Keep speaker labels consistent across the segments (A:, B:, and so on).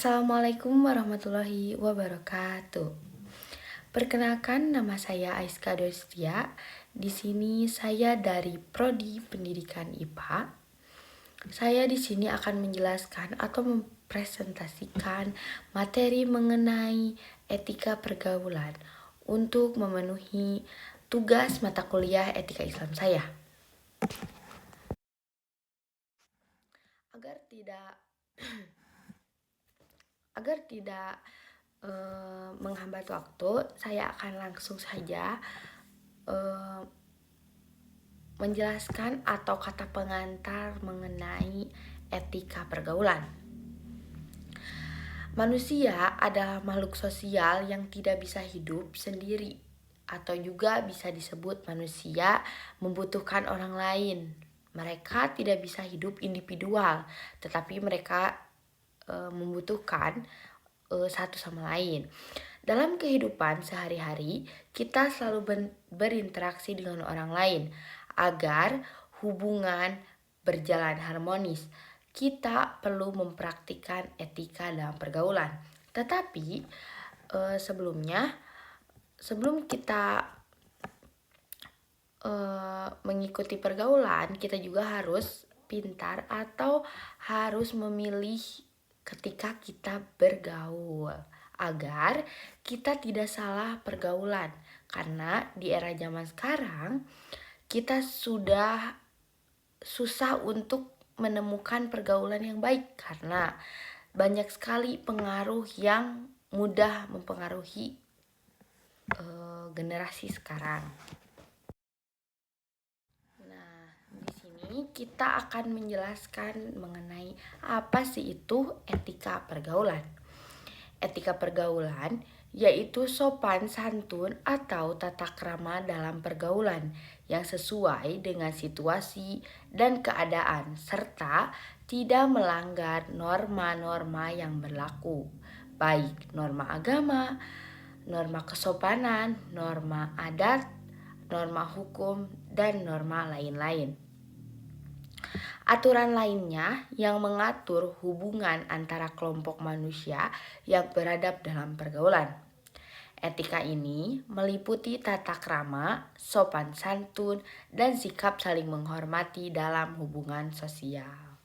A: Assalamualaikum warahmatullahi wabarakatuh. Perkenalkan, nama saya Aiska Dostia. Di sini saya dari Prodi Pendidikan IPA. Saya di sini akan menjelaskan atau mempresentasikan materi mengenai etika pergaulan untuk memenuhi tugas mata kuliah etika Islam saya. Agar tidak menghambat waktu, saya akan langsung saja menjelaskan atau kata pengantar mengenai etika pergaulan. Manusia adalah makhluk sosial yang tidak bisa hidup sendiri, atau juga bisa disebut manusia membutuhkan orang lain. Mereka tidak bisa hidup individual, tetapi mereka membutuhkan satu sama lain. Dalam kehidupan sehari-hari, kita selalu berinteraksi dengan orang lain agar hubungan berjalan harmonis. Kita perlu mempraktikkan etika dalam pergaulan. Tetapi sebelum kita mengikuti pergaulan, kita juga harus pintar atau harus memilih ketika kita bergaul agar kita tidak salah pergaulan. Karena di era zaman sekarang kita sudah susah untuk menemukan pergaulan yang baik karena banyak sekali pengaruh yang mudah mempengaruhi generasi sekarang. Kita akan menjelaskan mengenai apa sih itu etika pergaulan. Etika pergaulan yaitu sopan santun atau tata krama dalam pergaulan yang sesuai dengan situasi dan keadaan serta tidak melanggar norma-norma yang berlaku, baik norma agama, norma kesopanan, norma adat, norma hukum, dan norma lain-lain. Aturan lainnya yang mengatur hubungan antara kelompok manusia yang beradab dalam pergaulan. Etika ini meliputi tata krama, sopan santun, dan sikap saling menghormati dalam hubungan sosial.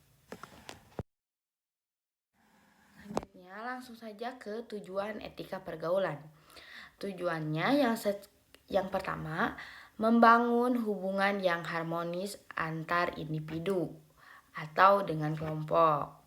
A: Selanjutnya langsung saja ke tujuan etika pergaulan. Tujuannya yang pertama, membangun hubungan yang harmonis antar individu atau dengan kelompok.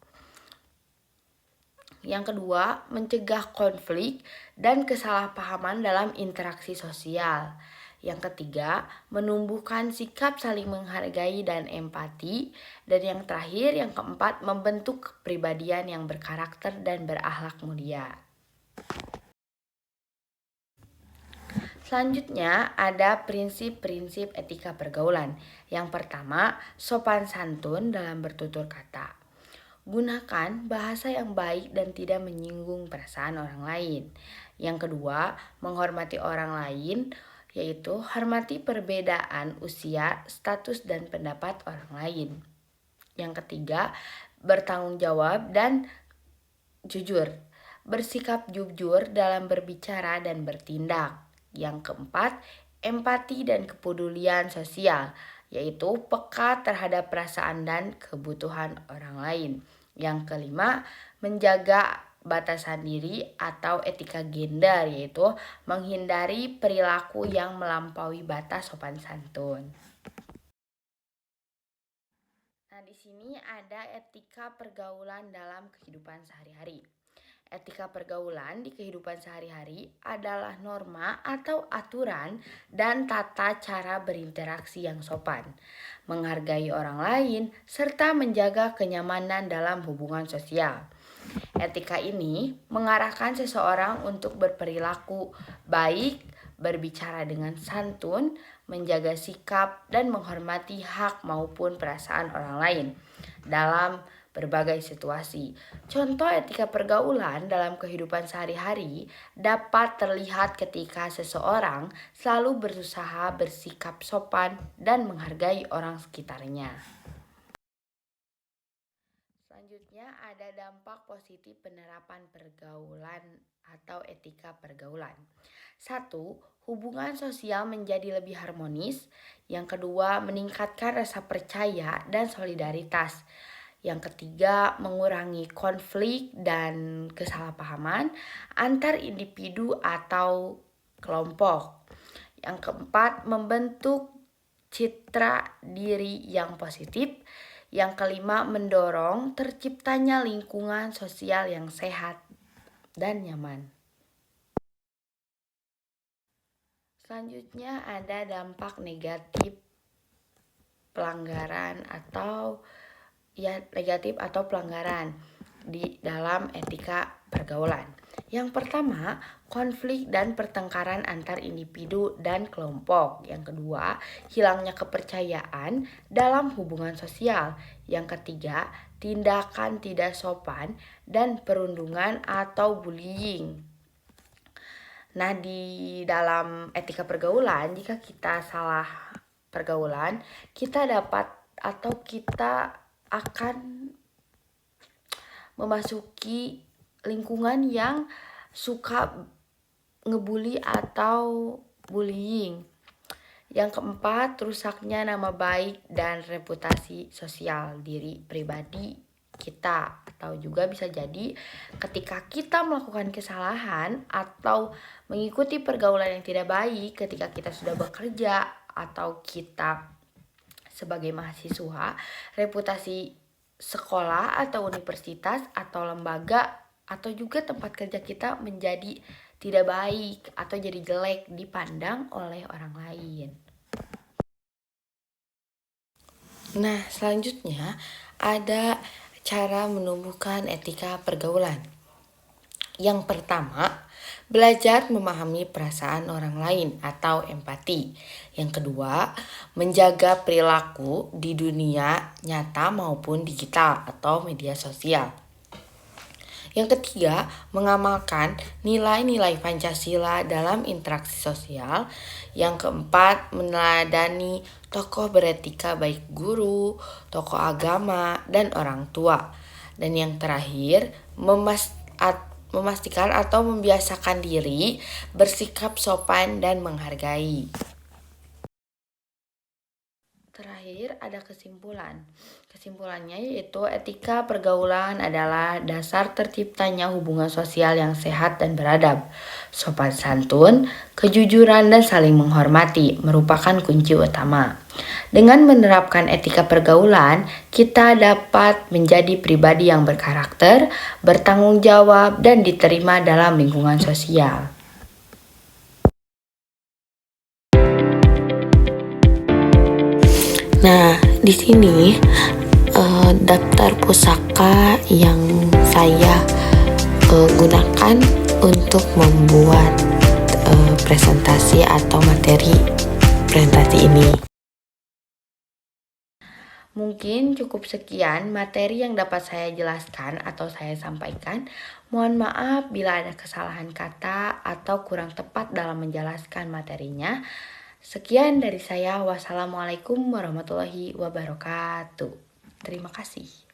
A: Yang kedua, mencegah konflik dan kesalahpahaman dalam interaksi sosial. Yang ketiga, menumbuhkan sikap saling menghargai dan empati. Dan yang terakhir, yang keempat, membentuk kepribadian yang berkarakter dan berakhlak mulia. Selanjutnya ada prinsip-prinsip etika pergaulan. Yang pertama, sopan santun dalam bertutur kata. Gunakan bahasa yang baik dan tidak menyinggung perasaan orang lain. Yang kedua, menghormati orang lain, yaitu hormati perbedaan usia, status, dan pendapat orang lain. Yang ketiga, bertanggung jawab dan jujur. Bersikap jujur dalam berbicara dan bertindak. Yang keempat, empati dan kepedulian sosial, yaitu peka terhadap perasaan dan kebutuhan orang lain. Yang kelima, menjaga batasan diri atau etika gender, yaitu menghindari perilaku yang melampaui batas sopan santun. Nah, di sini ada etika pergaulan dalam kehidupan sehari-hari. Etika pergaulan di kehidupan sehari-hari adalah norma atau aturan dan tata cara berinteraksi yang sopan, menghargai orang lain, serta menjaga kenyamanan dalam hubungan sosial. Etika ini mengarahkan seseorang untuk berperilaku baik, berbicara dengan santun, menjaga sikap, dan menghormati hak maupun perasaan orang lain dalam berbagai situasi. Contoh etika pergaulan dalam kehidupan sehari-hari dapat terlihat ketika seseorang selalu berusaha bersikap sopan dan menghargai orang sekitarnya. Selanjutnya ada dampak positif penerapan pergaulan atau etika pergaulan. 1. Hubungan sosial menjadi lebih harmonis. Yang kedua, meningkatkan rasa percaya dan solidaritas. Yang ketiga, mengurangi konflik dan kesalahpahaman antar individu atau kelompok. Yang keempat, membentuk citra diri yang positif. Yang kelima, mendorong terciptanya lingkungan sosial yang sehat dan nyaman. Selanjutnya ada dampak negatif pelanggaran atau pelanggaran di dalam etika pergaulan. Yang pertama, konflik dan pertengkaran antar individu dan kelompok. Yang kedua, hilangnya kepercayaan dalam hubungan sosial. Yang ketiga, tindakan tidak sopan dan perundungan atau bullying. Nah, di dalam etika pergaulan, jika kita salah pergaulan, kita dapat atau kita akan memasuki lingkungan yang suka ngebully atau bullying. Yang keempat, rusaknya nama baik dan reputasi sosial diri pribadi kita. Atau juga bisa jadi ketika kita melakukan kesalahan atau mengikuti pergaulan yang tidak baik ketika kita sudah bekerja atau kita sebagai mahasiswa, reputasi sekolah atau universitas atau lembaga atau juga tempat kerja kita menjadi tidak baik atau jadi jelek dipandang oleh orang lain. Nah, selanjutnya ada cara menumbuhkan etika pergaulan. Yang pertama, belajar memahami perasaan orang lain atau empati. Yang kedua, menjaga perilaku di dunia nyata maupun digital atau media sosial. Yang ketiga, mengamalkan nilai-nilai Pancasila dalam interaksi sosial. Yang keempat, meneladani tokoh beretika baik guru, tokoh agama, dan orang tua. Dan yang terakhir, memastikan atau membiasakan diri bersikap sopan dan menghargai. Terakhir ada kesimpulan. Kesimpulannya yaitu etika pergaulan adalah dasar terciptanya hubungan sosial yang sehat dan beradab. Sopan santun, kejujuran dan saling menghormati merupakan kunci utama. Dengan menerapkan etika pergaulan, kita dapat menjadi pribadi yang berkarakter, bertanggung jawab, dan diterima dalam lingkungan sosial. Nah, di sini daftar pusaka yang saya gunakan untuk membuat presentasi atau materi presentasi ini. Mungkin cukup sekian materi yang dapat saya jelaskan atau saya sampaikan. Mohon maaf bila ada kesalahan kata atau kurang tepat dalam menjelaskan materinya. Sekian dari saya. Wassalamualaikum warahmatullahi wabarakatuh. Terima kasih.